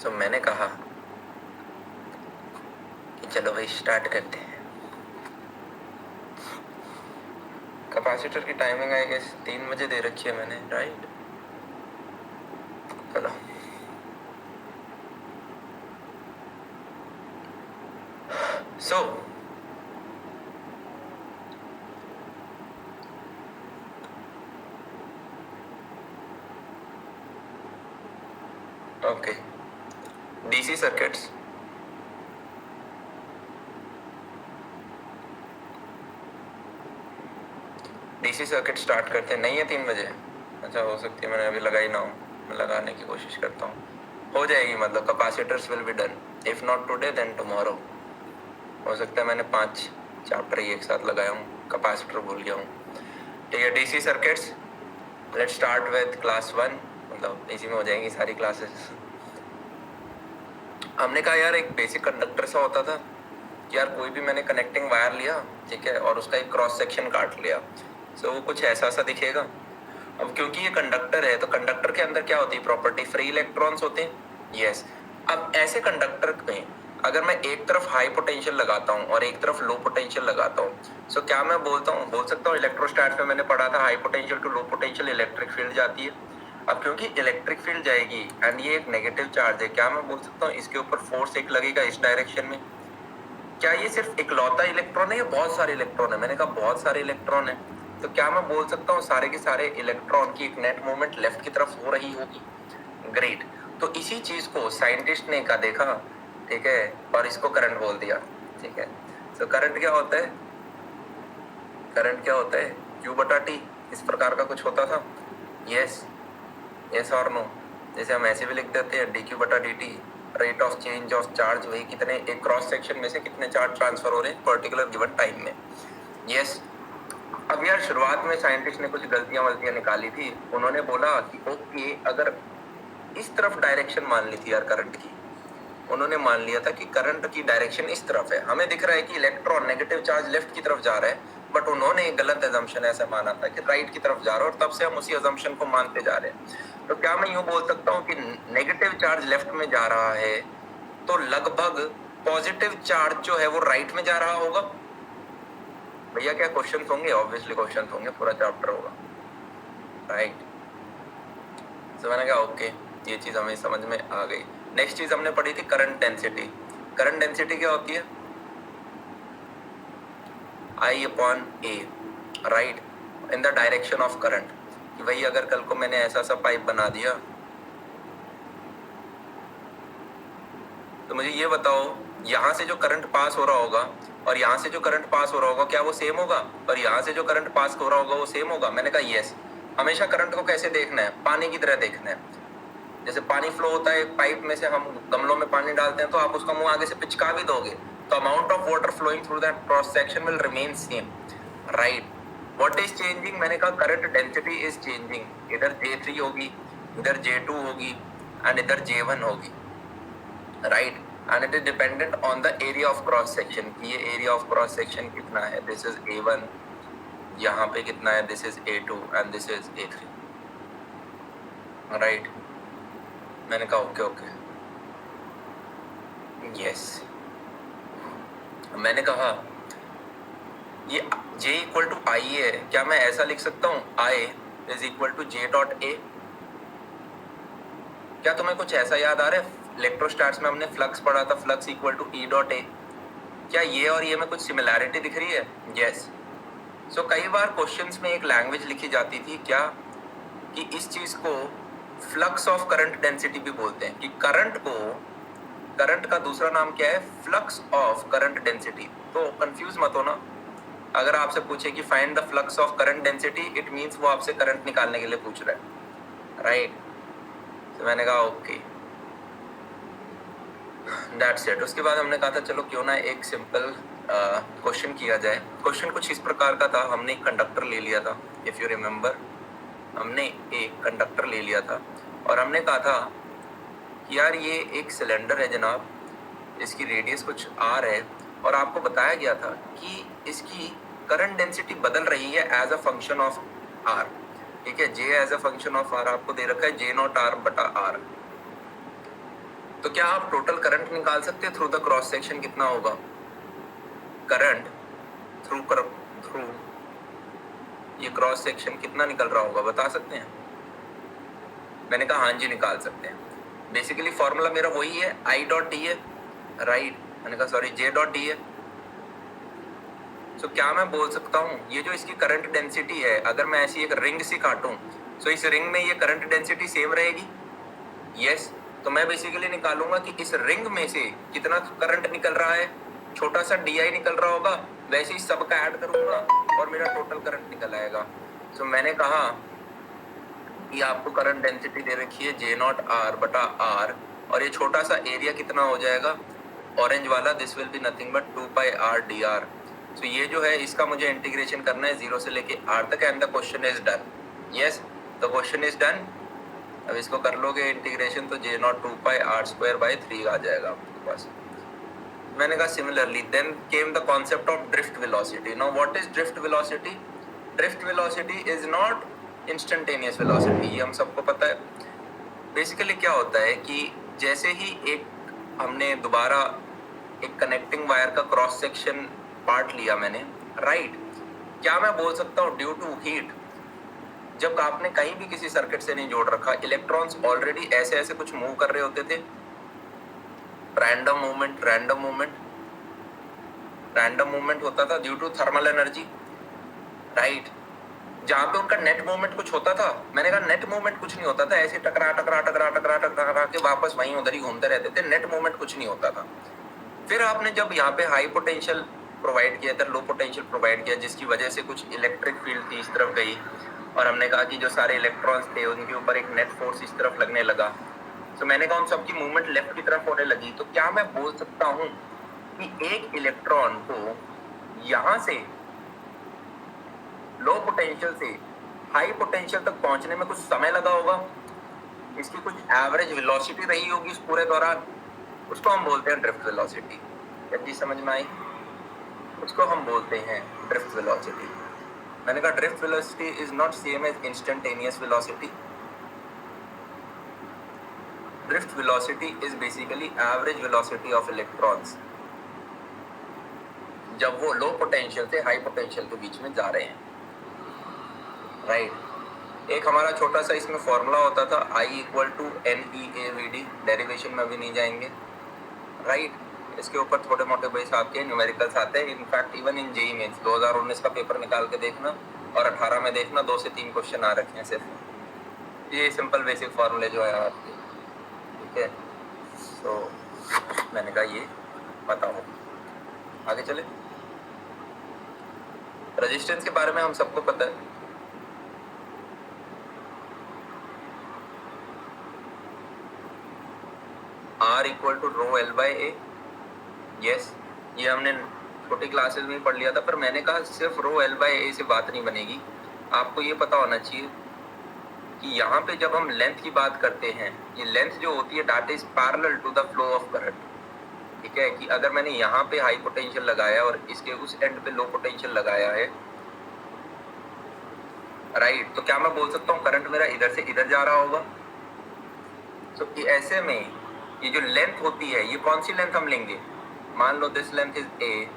सो मैंने कहा कि चलो भाई स्टार्ट करते हैं। कैपेसिटर की टाइमिंग आई गेस 3 बजे दे रखी है मैंने, राइट? चलो so okay, DC circuits start करते नहीं है 3 बजे। अच्छा, हो सकती है मैंने अभी लगाई ना हो, मैं लगाने की कोशिश करता हूँ। हो जाएगी, मतलब capacitors will be done, if not today then tomorrow. हो सकता है मैंने 5 चैप्टर ही एक साथ लगाया हूँ, कैपेसिटर भूल गया हूँ। ठीक है, DC circuits, let's start with class 1, मतलब इसी में हो जाएंगी सारी क्लासेस। हमने कहा यार एक बेसिक कंडक्टर सा होता था कि यार कोई भी मैंने कनेक्टिंग वायर लिया, ठीक है, और उसका एक क्रॉस सेक्शन काट लिया, सो वो कुछ ऐसा सा दिखेगा। अब क्योंकि ये कंडक्टर है तो कंडक्टर के अंदर क्या होती है प्रॉपर्टी, फ्री इलेक्ट्रॉन्स होते हैं। यस, अब ऐसे कंडक्टर में अगर मैं एक तरफ हाई पोटेंशियल लगाता हूँ और एक तरफ लो पोटेंशियल लगाता हूँ, सो क्या मैं बोल सकता हूँ इलेक्ट्रोस्टैट्स में मैंने पढ़ा था high potential to low potential electric field जाती है। अब क्योंकि इलेक्ट्रिक फील्ड जाएगी एंड ये एक नेगेटिव चार्ज है, क्या मैं बोल सकता हूँ इसके ऊपर फोर्स एक लगेगा इस डायरेक्शन में? क्या ये सिर्फ इकलौता इलेक्ट्रॉन है या बहुत सारे इलेक्ट्रॉन है? मैंने कहा बहुत सारे इलेक्ट्रॉन है। तो क्या मैं बोल सकता हूँ सारे के सारे इलेक्ट्रॉन की एक नेट मूवमेंट लेफ्ट की तरफ हो रही होगी? ग्रेट। तो इसी चीज को साइंटिस्ट ने का देखा, ठीक है, और इसको करंट बोल दिया। ठीक है, तो करंट क्या होता है? करंट क्या होता है? Q बटा T, इस प्रकार का कुछ होता था। यस, यस और नो? जैसे हम ऐसे भी लिख देते हैं dQ बटा dt, rate of change of charge, वही कितने एक क्रॉस सेक्शन में से कितने चार्ज ट्रांसफर हो रहे हैं पर्टिकुलर गिवन टाइम में। यस, अब यार शुरुआत में साइंटिस्ट ने कुछ गलतियां निकाली थी। उन्होंने बोला कि ओके, अगर इस तरफ डायरेक्शन मान ली थी यार करंट की, उन्होंने मान लिया था कि करंट की डायरेक्शन इस तरफ है, हमें दिख रहा है कि इलेक्ट्रॉन नेगेटिव चार्ज लेफ्ट की तरफ जा रहा है, बट उन्होंने एक गलत अजम्पशन ऐसा माना था कि राइट की तरफ जा रहा है, और तब से हम उसी अजम्पशन को मानते जा रहे हैं। तो क्या मैं यूं बोल सकता हूँ कि नेगेटिव चार्ज लेफ्ट में जा रहा है तो लगभग पॉजिटिव चार्ज जो है वो राइट में जा रहा होगा? भैया क्या क्वेश्चन होंगे? ऑब्वियसली क्वेश्चन होंगे, पूरा चैप्टर होगा, राइट? तो मैंने कहा ओके, ये चीज हमें समझ में आ गई। नेक्स्ट चीज हमने पढ़ी थी करंट डेंसिटी। करंट डेंसिटी क्या होती है? I upon A, right, in the direction of current. कि भाई अगर कल को मैंने ऐसा सा पाइप बना दिया, तो मुझे ये बताओ यहाँ से जो करंट पास हो रहा होगा और यहाँ से जो करंट पास हो रहा होगा, क्या वो सेम होगा? और यहाँ से जो करंट पास हो रहा होगा वो सेम होगा? मैंने कहा यस। हमेशा करंट को कैसे देखना है? पानी की तरह देखना है। जैसे पानी फ्लो होता है पाइप में से, हम गमलों में पानी डालते हैं तो आप उसका मुंह आगे से पिचका भी दोगे तो amount of water flowing through that cross section will remain same, right? What is changing? मैंने कहा करंट डेंसिटी इज चेंजिंग। इधर J3 होगी, इधर J2 होगी एंड इधर J1 होगी, right? And it is dependent on the area of cross section कि ये एरिया ऑफ क्रॉस सेक्शन कितना है। दिस इज A1, यहाँ पे कितना है? This is A2 and this is A3, right? मैंने कहा ओके ओके, यस। मैंने कहा ये J इक्वल टू I है, क्या मैं ऐसा लिख सकता हूँ I is equal to J dot A? क्या तुम्हें कुछ ऐसा याद आ रहा है? इलेक्ट्रोस्टैट्स में हमने फ्लक्स पढ़ा था, flux equal to E dot A। क्या ये और ये में कुछ सिमिलैरिटी दिख रही है? यस। सो कई बार क्वेश्चंस में एक लैंग्वेज लिखी जाती थी क्या, कि इस चीज को फ्लक्स ऑफ करंट डेंसिटी भी बोलते हैं, कि करंट को, करंट का दूसरा नाम क्या है? Flux of current density. तो कंफ्यूज मत होना, अगर आपसे पूछे कि find the flux of current density, it means वो आपसे करंट निकालने के लिए पूछ रहा है, राइट? तो मैंने कहा ओके, दैट्स इट। उसके बाद हमने कहा था चलो क्यों ना एक सिंपल क्वेश्चन किया जाए। क्वेश्चन कुछ इस प्रकार का था, हमने एक कंडक्टर ले लिया था, इफ यू रिमेम्बर, हमने एक कंडक्टर ले लिया था और हमने कहा था कि यार ये एक सिलेंडर है जनाब, इसकी रेडियस कुछ R है, और आपको बताया गया था कि इसकी करंट डेंसिटी बदल रही है as a function of R, ठीक है? J as a function of R आपको दे रखा है J नॉट R बटा R। तो क्या आप टोटल करंट निकाल सकते हैं थ्रू द क्रॉस सेक्शन कितना होगा? करंट थ्रू ये क्रॉस सेक्शन कितना निकल रहा होगा बता सकते हैं? मैंने कहा हाँ जी निकाल सकते हैं। बेसिकली फॉर्मूला मेरा वही है, आई डॉट डी है, राइट। मैंने कहा सॉरी जे डॉट डी है। तो क्या मैं बोल सकता हूँ ये जो इसकी करंट डेंसिटी है, अगर मैं ऐसी एक रिंग सी काटूं तो इस रिंग में ये करंट डेंसिटी सेम रहेगी? यस। तो मैं बेसिकली निकालूंगा कि इस रिंग में से कितना करंट निकल रहा है, छोटा सा डी आई निकल रहा होगा, वैसे ही सबका ऐड करूंगा और मेरा टोटल करंट निकल आएगा। तो मैंने कहा कि आपको करंट डेंसिटी दे रखी है जे नॉट आर बटा आर, और ये छोटा सा एरिया कितना हो जाएगा ऑरेंज वाला, this will be nothing but 2 pi R D R. तो ये जो है इसका मुझे इंटीग्रेशन करना है 0 से लेके r तक, and the question is done. Yes, the question is done. अब इसको कर लोगे इंटीग्रेशन तो J nought 2 pi R square by 3 आ जाएगा आपके पास। मैंने कहा similarly then came the concept of drift velocity. Now what is drift velocity? Drift velocity is not instantaneous velocity, ये हम सबको पता है। बेसिकली क्या होता है कि जैसे ही एक हमने दोबारा एक कनेक्टिंग वायर का क्रॉस सेक्शन पार्ट लिया मैंने, राइट, क्या मैं बोल सकता हूँ ड्यू टू हीट, जब आपने कहीं भी किसी सर्किट से नहीं जोड़ रखा, इलेक्ट्रॉन्स ऑलरेडी ऐसे ऐसे कुछ मूव कर रहे होते थे, रैंडम मूवमेंट होता था due to thermal energy, right. जहां पे उनका नेट मूवमेंट कुछ होता था, मैंने कहा नेट मूवमेंट कुछ नहीं होता था, ऐसे टकरा टकरा टकरा टकरा टकरा के वापस वहीं उधर ही घूमते रहते थे, नेट मूवमेंट कुछ नहीं होता था। फिर आपने जब यहाँ पे हाई पोटेंशियल प्रोवाइड किया, इधर लो पोटेंशियल प्रोवाइड किया, जिसकी वजह से कुछ इलेक्ट्रिक फील्ड थी इस तरफ गई, और हमने कहा कि जो सारे इलेक्ट्रॉन्स थे उनके ऊपर एक नेट फोर्स इस तरफ लगने लगा। तो मैंने कहा उन सबकी मूवमेंट लेफ्ट की तरफ होने लगी। तो क्या मैं बोल सकता हूँ कि एक इलेक्ट्रॉन को यहाँ से लो पोटेंशियल से हाई पोटेंशियल तक पहुंचने में कुछ समय लगा होगा, इसकी कुछ एवरेज वेलोसिटी रही होगी इस पूरे दौरान, उसको हम बोलते हैं ड्रिफ्ट वेलोसिटी। जी समझ में आई? उसको हम बोलते हैं ड्रिफ्ट वेलोसिटी। मैंने कहा drift velocity is not same as instantaneous velocity. Drift velocity is basically average velocity of electrons जब वो लो पोटेंशियल से हाई पोटेंशियल के बीच में जा रहे हैं, राइट। एक हमारा छोटा सा इसमें फॉर्मूला होता था I equal to NEAVD, derivation में भी नहीं जाएंगे, राइट। इसके ऊपर थोड़े मोटे बेस आपके न्यूमेरिकल्स आते हैं, in fact even in JEE Mains 2019 का पेपर निकाल के देखना और 18 में देखना, 2 से 3 क्वेश्चन आ रखे हैं सिर्फ ये सिंपल बेसिक फॉर्मूले जो है आपके, ठीक है। तो मैंने कहा ये पता हो। आगे चले। रेजिस्टेंस के बारे में हम सबको पता है, R equal to rho L by A. Yes, ये हमने छोटी क्लासेस में पढ़ लिया था, पर मैंने कहा सिर्फ रो एल बाई ए से बात नहीं बनेगी, आपको ये पता होना चाहिए कि यहाँ पे जब हम लेंथ की बात करते हैं, ये लेंथ जो होती है that is parallel to the flow of current, ठीक है। कि अगर मैंने यहाँ पे हाई पोटेंशियल लगाया और इसके उस एंड पे लो पोटेंशियल लगाया है, राइट, तो क्या मैं बोल सकता हूँ करंट मेरा इधर से इधर जा रहा होगा? तो ऐसे में ये जो लेंथ होती है, ये कौन सी लेंथ हम लेंगे? मान लो this length is A,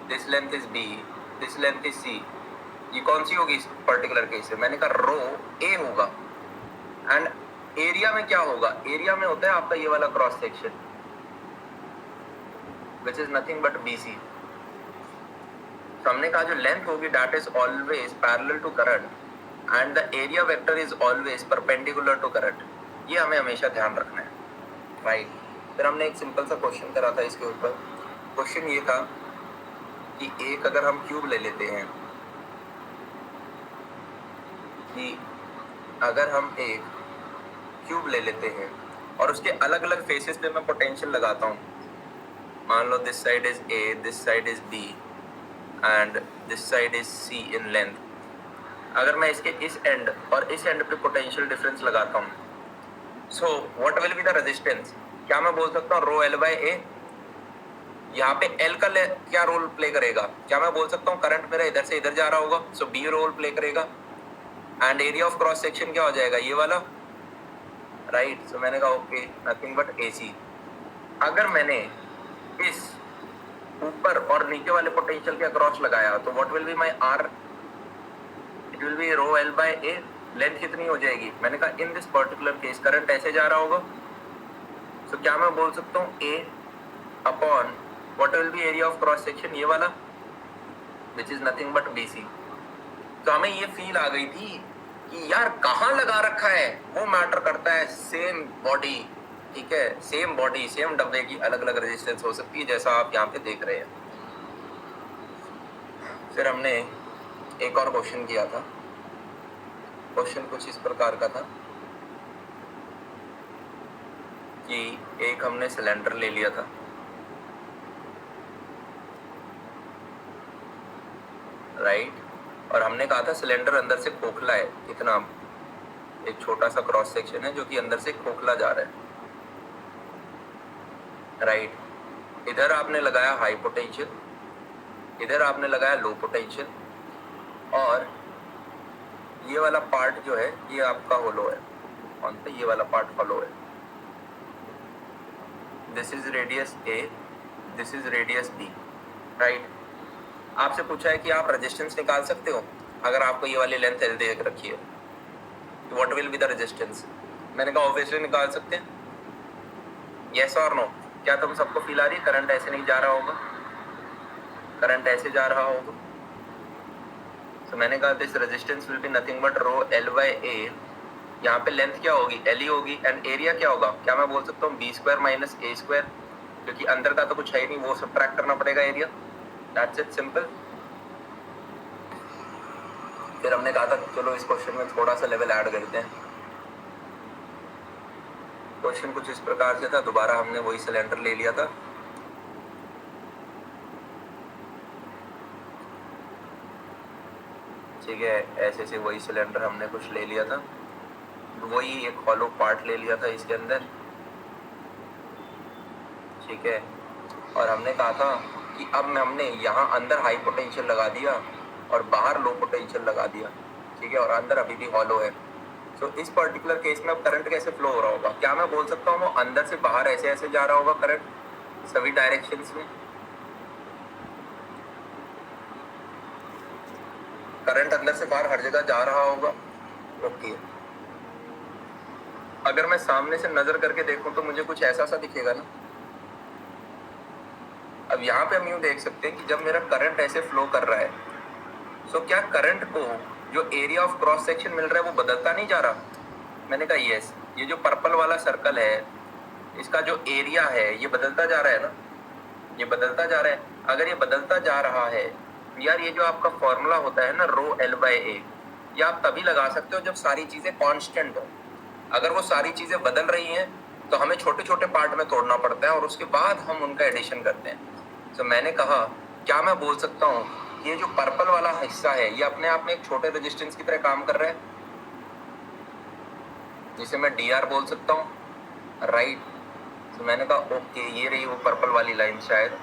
this length is B, this length is C, ये कौन सी होगी इस पर्टिकुलर केस में? मैंने कहा रो ए होगा। एंड एरिया में क्या होगा? एरिया में होता है आपका ये वाला cross section which is nothing but BC। तो हमने कहा जो लेंथ होगी that is always parallel to current and the area vector is always perpendicular to current, ये हमें हमेशा ध्यान रखना है, राइट। फिर हमने एक सिंपल सा क्वेश्चन करा था इसके ऊपर। क्वेश्चन ये था कि एक अगर हम क्यूब ले लेते हैं, कि अगर हम एक क्यूब ले लेते हैं और उसके अलग अलग फेसेस पे मैं पोटेंशियल लगाता हूँ, मान लो this side is A, this side is B and this side is C in length. अगर मैं इसके इस एंड और इस एंड पे पोटेंशियल डिफरेंस लगाता हूँ, so what will be the resistance? क्या मैं बोल सकता हूँ रो एल बाई ए? यहाँ पे एल का क्या रोल प्ले करेगा? क्या मैं बोल सकता हूँ करंट मेरा इधर से इधर जा रहा होगा, सो बी रोल प्ले करेगा, and area of cross section क्या हो जाएगा? ये वाला, राइट। सो मैंने कहा ओके, नथिंग बट AC। अगर मैंने इस ऊपर और नीचे वाले पोटेंशियल के अक्रॉस लगाया तो what will be my R, it will be rho L by A. Length कितनी हो जाएगी, मैंने कहा in this particular case current ऐसे जा रहा होगा, तो क्या मैं बोल सकता हूँ A upon what will be area of cross section, ये वाला which is nothing but BC। तो हमें ये फील आ गई थी कि यार कहाँ लगा रखा है वो मैटर करता है, सेम बॉडी, ठीक है, सेम बॉडी सेम डब्बे की अलग अलग रेजिस्टेंस हो सकती है, जैसा आप यहाँ पे देख रहे हैं। फिर हमने एक और क्वेश्चन किया था। क्वेश्चन कुछ इस प्रकार का था कि एक हमने सिलेंडर ले लिया था, राइट, और हमने कहा था सिलेंडर अंदर से खोखला है, कितना, एक छोटा सा क्रॉस सेक्शन है जो कि अंदर से खोखला जा रहा है, राइट। इधर आपने लगाया हाई पोटेंशियल, इधर आपने लगाया लो पोटेंशियल, और ये वाला पार्ट जो है ये आपका होलो है, कौन सा, ये वाला पार्ट होलो है। This is radius A, this is radius B, right. आपसे पूछा है कि आप रेजिस्टेंस निकाल सकते हो अगर आपको ये वाली लेंथ एल दे रखी है, what will be the resistance. मैंने कहा ऑब्वियसली निकाल सकते हैं, यस और नो। क्या तुम सबको फील आ रही है करंट ऐसे नहीं जा रहा होगा, करंट ऐसे जा रहा होगा। तो मैंने कहा this resistance will be nothing but rho L by A, यहाँ पे लेंथ क्या होगी, एल ही होगी, एंड एरिया क्या होगा, क्या मैं बोल सकता हूँ बी स्क्वायर माइनस ए स्क्वायर, क्योंकि अंदर का तो कुछ है ही नहीं, वो सब्ट्रैक्ट करना पड़ेगा एरिया, दैट्स इट, सिंपल। फिर हमने कहा था चलो इस क्वेश्चन में थोड़ा सा लेवल ऐड करते हैं। क्वेश्चन कुछ इस प्रकार से था, दोबारा हमने वही सिलेंडर ले लिया था, ठीक है, ऐसे से वही सिलेंडर हमने कुछ ले लिया था, वही एक हॉलो पार्ट ले लिया था इसके अंदर, ठीक है, और हमने कहा था कि अब हमने यहाँ अंदर हाई पोटेंशियल लगा दिया और बाहर लो पोटेंशियल लगा दिया, ठीक है, और अंदर अभी भी हॉलो है। तो इस पर्टिकुलर केस में अब करंट कैसे फ्लो हो रहा होगा, क्या मैं बोल सकता हूँ वो अंदर से बाहर ऐसे ऐसे जा रहा होगा करंट सभी डायरेक्शंस में, करंट अंदर से बाहर हर जगह जा रहा होगा, ओके। अगर मैं सामने से नजर करके देखूं तो मुझे कुछ ऐसा सा दिखेगा ना। अब यहाँ पे हम यूं देख सकते हैं कि जब मेरा करंट ऐसे फ्लो कर रहा है, तो क्या करंट को जो एरिया ऑफ क्रॉस सेक्शन मिल रहा है वो बदलता नहीं जा रहा। मैंने कहा यस, ये जो पर्पल वाला सर्कल है इसका जो एरिया है ये बदलता जा रहा है ना, ये बदलता जा रहा है। अगर ये बदलता जा रहा है यार, ये जो आपका फॉर्मूला होता है ना रो एल बाय ए, ये आप तभी लगा सकते हो जब सारी चीजें कांस्टेंट हो। अगर वो सारी चीजें बदल रही हैं तो हमें छोटे छोटे पार्ट में तोड़ना पड़ता है और उसके बाद हम उनका एडिशन करते हैं। तो मैंने कहा क्या मैं बोल सकता हूँ ये जो पर्पल वाला हिस्सा है ये अपने आप में एक छोटे रेजिस्टेंस की तरह काम कर रहा है, जिसे मैं DR बोल सकता हूँ, राइट। तो मैंने कहा ओके, ये रही वो पर्पल वाली लाइन शायद,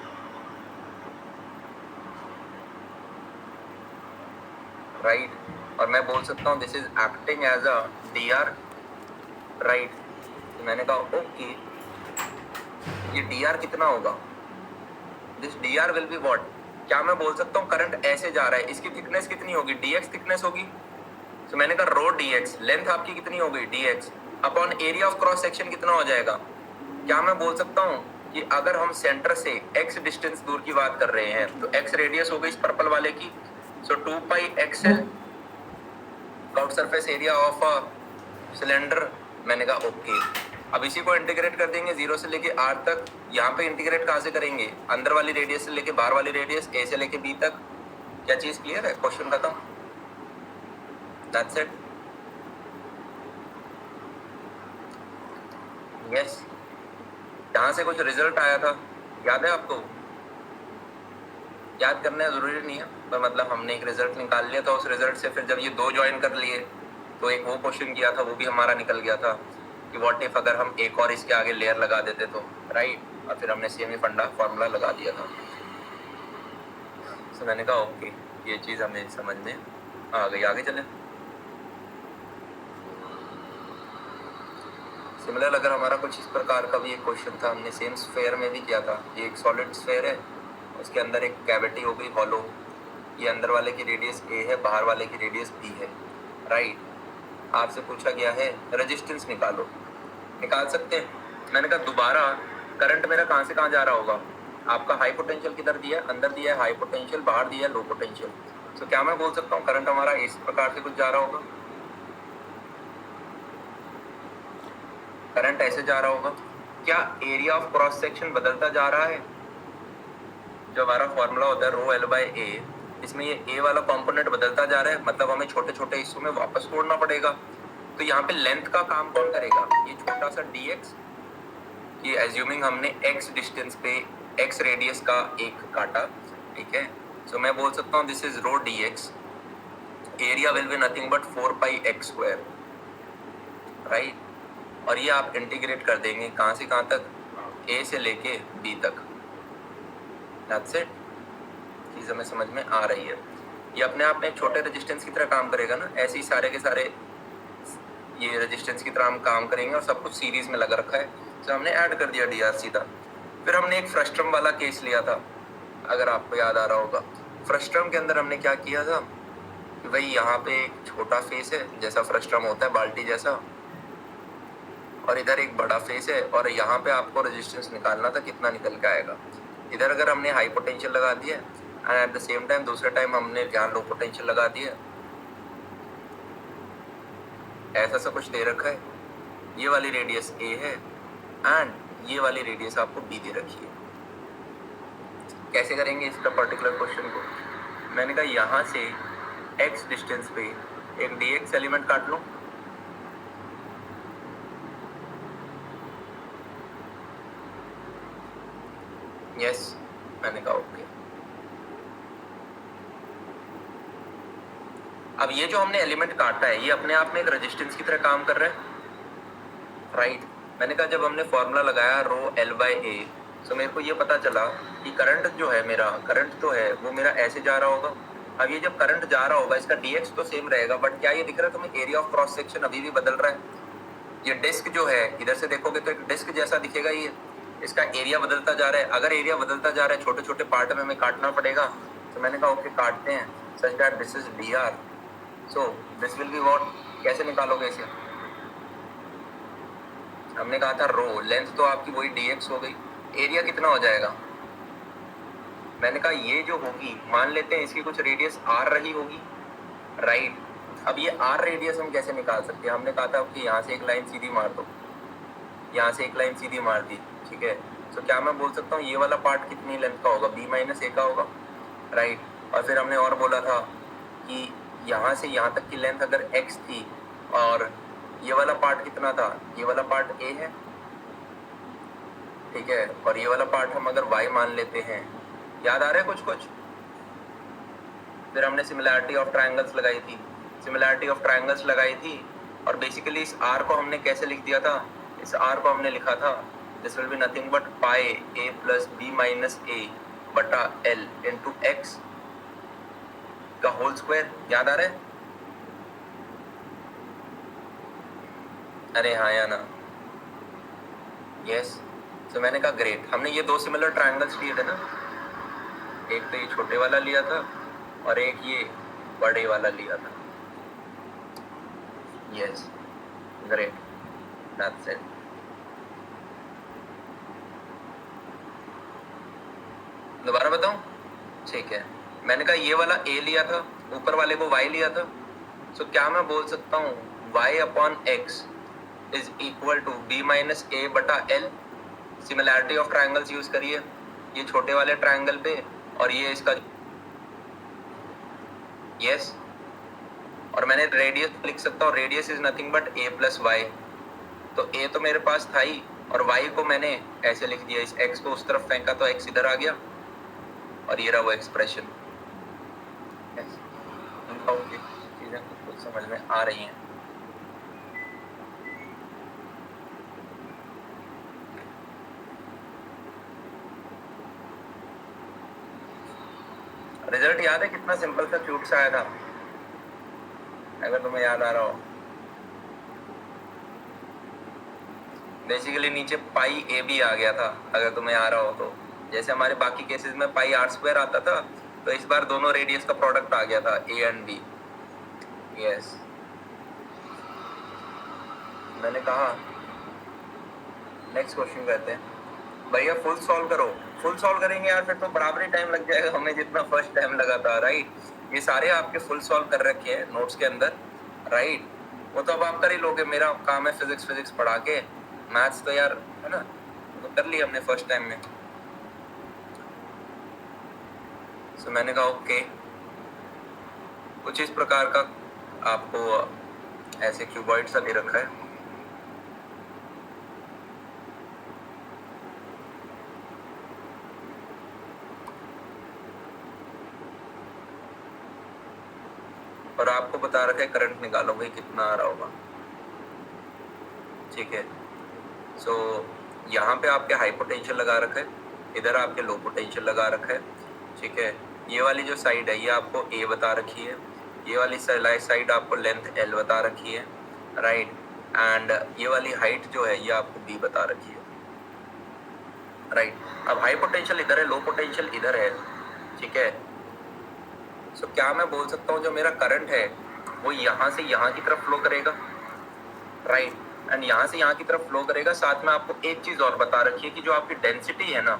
राइट, और मैं बोल सकता हूँ this is acting as a DR, right. तो मैंने कहा ओके, ये DR कितना होगा, this DR will be what, क्या मैं बोल सकता हूँ करंट ऐसे जा रहा है, इसकी थिकनेस कितनी होगी, DX थिकनेस होगी। तो मैंने कहा रो DX, लेंथ आपकी कितनी हो गई DX upon area of cross section कितना हो जाएगा। क्या मैं बोल सकता हूँ कि अगर हम सेंटर से x डिस्टेंस दूर की बात कर रहे हैं तो x रेडियस हो गई इस पर्पल वाले की, सो 2 पाई XL out surface area of cylinder. मैंने कहा ओके, अब इसी को इंटीग्रेट कर देंगे 0 से लेके R तक। यहाँ पे इंटीग्रेट कहाँ से करेंगे, अंदर वाली रेडियस से लेके बाहर वाली रेडियस, A से लेके B तक। क्या चीज क्लियर है, क्वेश्चन खत्म, दैट्स इट। यस, यहाँ से कुछ रिजल्ट आया था, याद है आपको, याद करना जरूरी नहीं है, पर मतलब हमने एक रिजल्ट निकाल लिया था, उस रिजल्ट से फिर जब ये दो ज्वाइन कर लिए तो एक वो क्वेश्चन किया था, वो भी हमारा निकल गया था कि व्हाट इफ अगर हम एक और इसके आगे लेयर लगा देते तो, राइट, और फिर हमने सेमी फंडा फॉर्मूला लगा दिया था। तो मैंने कहा ओके, ये चीज़ हमें समझ में आ गई, आगे चले। सिमिलर अगर हमारा कुछ इस प्रकार का भी एक क्वेश्चन था, हमने सेम स्फेयर में भी किया था। ये एक सॉलिड स्फेयर है, उसके अंदर एक कैविटी हो गई हॉलो, ये अंदर वाले की रेडियस a है, बाहर वाले की रेडियस b है, राइट। आपसे पूछा गया है रेजिस्टेंस निकालो, निकाल सकते हैं। मैंने कहा दोबारा करंट मेरा कहाँ से कहाँ जा रहा होगा, आपका हाई पोटेंशियल किधर दिया है, अंदर दिया है हाई पोटेंशियल, बाहर दिया है लो पोटेंशियल। तो क्या मैं बोल सकता हूँ करंट हमारा इस प्रकार से कुछ जा रहा होगा, करंट ऐसे जा रहा होगा। क्या एरिया ऑफ क्रॉस सेक्शन बदलता जा रहा है? जो हमारा फॉर्मूला होता है रो एल बाई ए, इसमें ये ए वाला कंपोनेंट बदलता जा रहा है, मतलब हमें छोटे छोटे हिस्सों में वापस तोड़ना पड़ेगा। तो यहाँ पे लेंथ का काम कौन करेगा, ये छोटा सा dx, ये एज्यूमिंग हमने x डिस्टेंस पे x रेडियस का एक काटा, ठीक है। सो मैं बोल सकता हूँ this is rho dx, area will be nothing but 4 pi x square, right. और ये आप इंटीग्रेट कर देंगे कहाँ से कहाँ तक, a से लेके b तक, दैट्स इट। चीज़ हमें समझ में आ रही है। ये अपने आप में एक छोटे रेजिस्टेंस की तरह काम करेगा ना, ऐसे ही सारे के सारे ये रेजिस्टेंस की तरह हम काम करेंगे और सब कुछ सीरीज में लगा रखा है, तो हमने ऐड कर दिया dr सीधा। फिर हमने एक फ्रस्ट्रम वाला केस लिया था, अगर आपको याद आ रहा होगा। फ्रस्ट्रम के अंदर हमने क्या किया था कि भाई यहाँ पे एक छोटा फेस है, जैसा फ्रस्ट्रम होता है बाल्टी जैसा, और इधर एक बड़ा फेस है, और यहाँ पे आपको रेजिस्टेंस निकालना था कितना निकल के आएगा। इधर अगर हमने हाई पोटेंशियल लगा दिया and at the same time दूसरे टाइम हमने यहाँ लो पोटेंशियल लगा दिया, ऐसा सा कुछ दे रखा है, ये वाली रेडियस a है एंड ये वाली रेडियस आपको b दे रखी है। कैसे करेंगे इसका पर्टिकुलर क्वेश्चन को, मैंने कहा यहाँ से x डिस्टेंस पे एक dx एलिमेंट काट लो, यस मैंने कहा ओके। अब ये जो हमने एलिमेंट काटा है ये अपने आप में एक रेजिस्टेंस की तरह काम कर रहा है, राइट। मैंने कहा जब हमने फॉर्मूला लगाया रो एल बाई ए, तो मेरे को ये पता चला कि करंट जो है मेरा, करंट तो है वो मेरा ऐसे जा रहा होगा। अब ये जब करंट जा रहा होगा इसका dx तो सेम रहेगा, बट क्या ये दिख रहा है तुम्हें एरिया ऑफ क्रॉस सेक्शन अभी भी बदल रहा है। ये डिस्क जो है इधर से देखोगे तो एक डिस्क जैसा दिखेगा, ये इसका एरिया बदलता जा रहा है। अगर एरिया बदलता जा रहा है छोटे छोटे पार्ट में हमें काटना पड़ेगा, तो मैंने कहा ओके काटते हैं, such that this is dr, so this will be what, कैसे निकालोगे इसे, हमने कहा था रो, लेंथ तो आपकी वही dx हो गई, एरिया कितना हो जाएगा, मैंने कहा ये जो होगी मान लेते हैं इसकी कुछ रेडियस r रही होगी, राइट। अब ये r रेडियस हम कैसे निकाल सकते हैं, हमने कहा था कि यहाँ से एक लाइन सीधी मार दो, यहाँ से एक लाइन सीधी मार दी, ठीक है। तो क्या मैं बोल सकता हूँ ये वाला पार्ट कितनी लेंथ का होगा, b माइनस a का होगा, राइट। और फिर हमने और बोला था कि यहाँ से यहाँ तक की लेंथ अगर x थी और ये वाला पार्ट कितना था, ये वाला पार्ट a है, ठीक है, और ये वाला पार्ट हम अगर y मान लेते हैं, याद आ रहा है कुछ कुछ। फिर हमने सिमिलैरिटी ऑफ ट्रायंगल्स लगाई थी, सिमिलैरिटी ऑफ ट्रायंगल्स लगाई थी, और बेसिकली इस r को हमने कैसे लिख दिया था, इस r को हमने लिखा था this will be nothing but pi a plus b minus a बटा l इंटू x का होल स्क्वायर, याद आ रहा है। अरे हाँ या ना, यस। तो मैंने कहा ग्रेट, हमने ये दो सिमिलर ट्रायंगल्स लिए थे ना, एक तो ये छोटे वाला लिया था और एक ये बड़े वाला लिया था, यस ग्रेट, दैट्स इट। दोबारा बताऊं, ठीक है। मैंने कहा ये वाला a लिया था, ऊपर वाले को y लिया था, तो क्या मैं बोल सकता हूँ y upon x is equal to b minus a बटा l। Similarity of triangles use करिए, ये छोटे वाले ट्रायंगल पे और ये इसका, यस। और मैंने रेडियस लिख सकता हूँ, radius is nothing but a plus Y, तो a तो मेरे पास था ही और y को मैंने ऐसे लिख दिया, इस x को उस तरफ फेंका तो x इधर आ गया, और ये रहा वो एक्सप्रेशन। ओके, चीजें कुछ समझ में आ रही हैं। रिजल्ट याद है कितना सिंपल सा क्यूट सा आया था, अगर तुम्हें याद आ रहा हो। बेसिकली नीचे पाई ए भी आ गया था, अगर तुम्हें आ रहा हो तो। जैसे हमारे बाकी केसेस में पाई आर स्क्वायर आता था, तो इस बार दोनों रेडियस का प्रोडक्ट आ गया था, ए एंड बी। यस, मैंने कहा नेक्स्ट क्वेश्चन करते हैं। भैया फुल सॉल्व करो। फुल सॉल्व करेंगे यार, फिर तो बराबर ही टाइम लग जाएगा हमें जितना फर्स्ट टाइम लगा था, राइट। ये सारे आपके फुल सॉल्व कर रखे हैं नोट्स के अंदर, राइट। वो तो अब आप कर ही लोगे, मेरा काम है फिजिक्स पढ़ा के, मैथ्स तो यार है ना, तो कर लिया हमने फर्स्ट टाइम में। सो मैंने कहा ओके, कुछ इस प्रकार का आपको ऐसे क्यूबॉइड सा दे रखा है। और आपको बता रखा है करंट निकालो भाई कितना आ रहा होगा, ठीक है। सो यहाँ पे आपके हाई पोटेंशियल लगा रखा है, इधर आपके लो पोटेंशियल लगा रखा है, ठीक है। ये वाली जो साइड है ये आपको ए बता रखी है, ये वाली साइड आपको लेंथ एल बता रखी है, राइट। एंड ये वाली हाइट जो है ये आपको बी बता रखी है, राइट। अब हाई पोटेंशियल इधर है, लो पोटेंशियल इधर है, ठीक है। सो क्या मैं बोल सकता हूँ जो मेरा करंट है वो यहाँ से यहाँ की तरफ फ्लो करेगा, राइट। एंड यहाँ से यहाँ की तरफ फ्लो करेगा। साथ में आपको एक चीज और बता रखी है कि जो आपकी डेंसिटी है ना,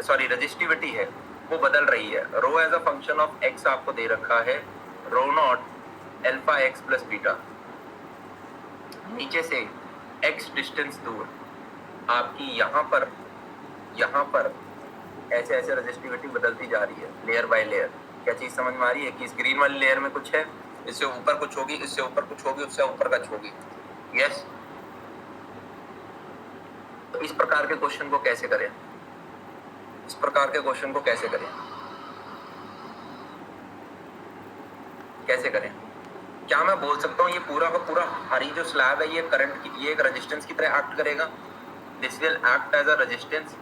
सॉरी रेजिस्टिविटी है, वो बदल रही है। Rho as a function of X आपको दे रखा है, rho nought alpha X plus beta. नीचे से एक्स डिस्टेंस दूर आपकी यहाँ पर ऐसे ऐसे रेजिस्टिविटी बदलती जा रही है लेयर बाय लेयर। क्या चीज समझ में आ रही है कि इस ग्रीन वाली लेयर में कुछ है, इससे ऊपर कुछ होगी, इससे ऊपर कुछ होगी, उससे ऊपर कुछ होगी। यस, तो इस प्रकार के क्वेश्चन को कैसे करें, इस प्रकार के क्वेश्चन को कैसे करें, कैसे करें? क्या मैं बोल सकता हूँ ये पूरा का पूरा हरी जो स्लैब है ये करंट की, ये एक रेजिस्टेंस की तरह एक्ट करेगा, this will act as a resistance.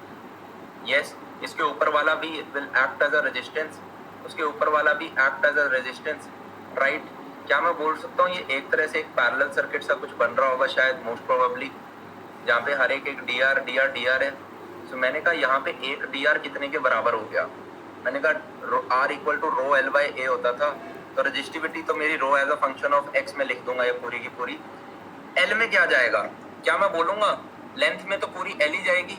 Yes, इसके ऊपर वाला भी will act as a resistance, उसके ऊपर वाला भी act as a resistance, right. क्या मैं बोल सकता हूँ ये एक तरह से एक पैरेलल सर्किट सा कुछ बन रहा होगा शायद, मोस्ट प्रोबेबली, जहाँ पे हर एक डी आर है। तो मैंने कहा यहाँ पे एक डी आर कितने के बराबर हो गया? मैंने कहा R equal to rho L by A होता था, तो रजिस्टिविटी तो मेरी rho as a function of X में लिख दूंगा ये पूरी की पूरी। एल में क्या जाएगा? क्या मैं बोलूंगा लेंथ में तो पूरी एल ही जाएगी,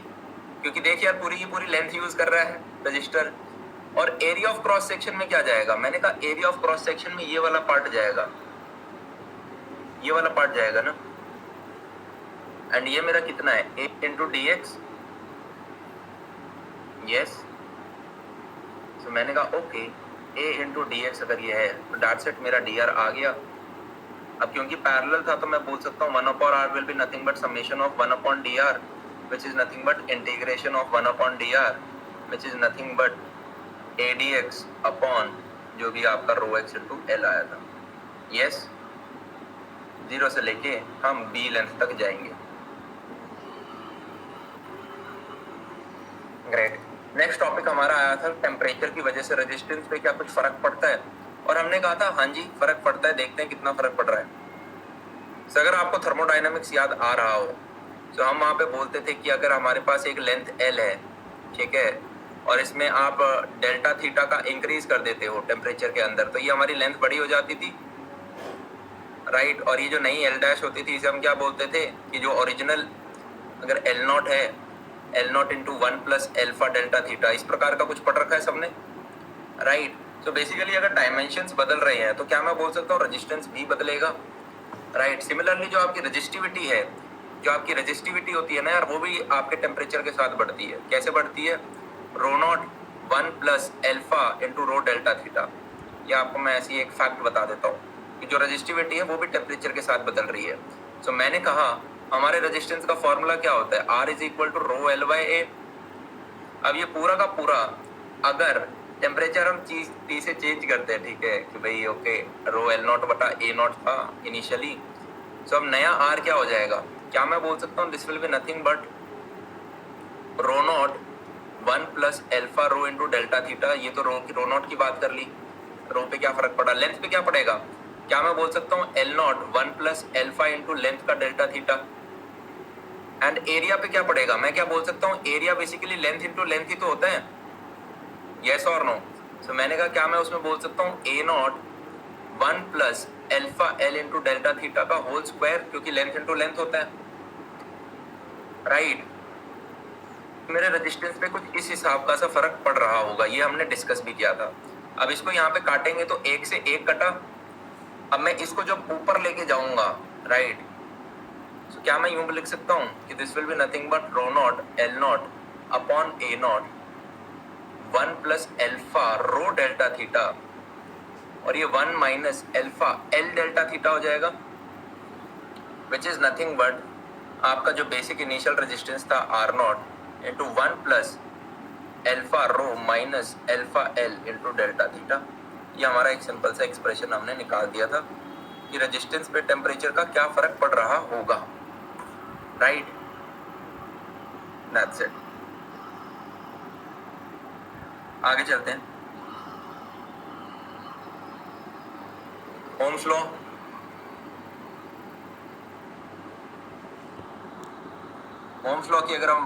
क्योंकि देख यार पूरी की पूरी लेंथ यूज कर रहा है रजिस्टर। और एरिया ऑफ क्रॉस सेक्शन में क्या जाएगा? मैंने कहा एरिया ऑफ क्रॉस सेक्शन में ये वाला पार्ट जाएगा, ये वाला पार्ट जाएगा ना। एंड ये मेरा कितना है? 8 इंटू डी एक्स। यस, तो मैंने कहा okay, a into D x अगर ये है तो डेट्स इट, मेरा डी आर आ गया। अब क्योंकि पैरेलल था तो मैं बोल सकता हूँ 1 upon R will be nothing but summation of 1 upon D R, which is nothing but integration of 1 upon D R, which is nothing but A D X upon जो भी आपका रो एक्स इंटू एल आया था। Yes, 0 से लेके हम B length तक जाएंगे। ग्रेट। नेक्स्ट टॉपिक हमारा आया था टेम्परेचर की वजह से रेजिस्टेंस पे क्या कुछ फर्क पड़ता है, और हमने कहा था हाँ जी फर्क पड़ता है, देखते हैं कितना फर्क पड़ रहा है। तो अगर आपको थर्मोडायनामिक्स याद आ रहा हो तो हम वहाँ पे बोलते थे कि अगर हमारे पास एक लेंथ एल है, ठीक है, और इसमें आप डेल्टा थीटा का इंक्रीज कर देते हो टेम्परेचर के अंदर, तो ये हमारी लेंथ बड़ी हो जाती थी, राइट। और ये जो नई एल डैश होती थी इसे हम क्या बोलते थे कि जो ओरिजिनल अगर एल नॉट है, L not into 1 plus alpha delta theta, इस प्रकार का कुछ पढ़ रखा है सबने, राइट। तो बेसिकली अगर डायमेंशंस बदल रहे हैं तो क्या मैं बोल सकता हूँ रेजिस्टेंस भी बदलेगा, राइट। सिमिलरली जो आपकी रेजिस्टिविटी है, जो आपकी रेजिस्टिविटी होती है ना यार, वो भी आपके टेम्परेचर के साथ बढ़ती है। कैसे बढ़ती है? Rho not 1 plus alpha into rho delta theta. ये आपको मैं ऐसी एक फैक्ट बता देता हूँ कि जो रेजिस्टिविटी है वो भी टेम्परेचर के साथ बदल रही है। तो मैंने कहा हमारे रेजिस्टेंस का फॉर्मूला क्या होता है? R is equal to rho L by A. अब ये पूरा का पूरा अगर टेम्परेचर हम टी से चेंज करते हैं, ठीक है, कि भाई ओके रो एल नॉट बटा ए नॉट था इनिशियली, तो अब नया आर क्या हो जाएगा? क्या मैं बोल सकता हूँ this will be nothing but rho not 1 plus alpha rho into delta theta. ये तो रो नॉट की बात कर ली, रो पे क्या फर्क पड़ा, लेंथ पे क्या पड़ेगा? क्या मैं बोल सकता हूँ L nought 1 plus alpha into length का डेल्टा थीटा। एंड एरिया पे क्या पड़ेगा, मैं क्या बोल सकता हूँ, area basically length into length ही तो होता है, यस और नो। सो मैंने कहा क्या मैं उसमें बोल सकता हूँ A not 1 plus alpha L into delta theta का होल स्क्वायर, क्योंकि लेंथ इंटू लेंथ होता है, राइट। मेरे रेजिस्टेंस पे कुछ इस हिसाब का सा फर्क पड़ रहा होगा, ये हमने डिस्कस भी किया था। अब इसको यहाँ पे काटेंगे तो एक से एक कटा, अब मैं इसको जब ऊपर लेके जाऊंगा, राइट, तो क्या मैं यूं भी लिख सकता हूं कि this will be nothing but rho naught L naught upon A not 1 plus alpha rho delta theta, और ये 1 minus alpha L delta theta हो जाएगा, विच इज नथिंग बट आपका जो बेसिक इनिशियल रेजिस्टेंस था R naught into 1 plus alpha rho minus alpha L into delta theta. ये हमारा एक सिंपल सा एक्सप्रेशन हमने निकाल दिया था कि रेजिस्टेंस पे टेम्परेचर का क्या फर्क पड़ रहा होगा, राइट, दैट्स इट। आगे चलते हैं। ओम्स लॉ, ओम्स लॉ की अगर हम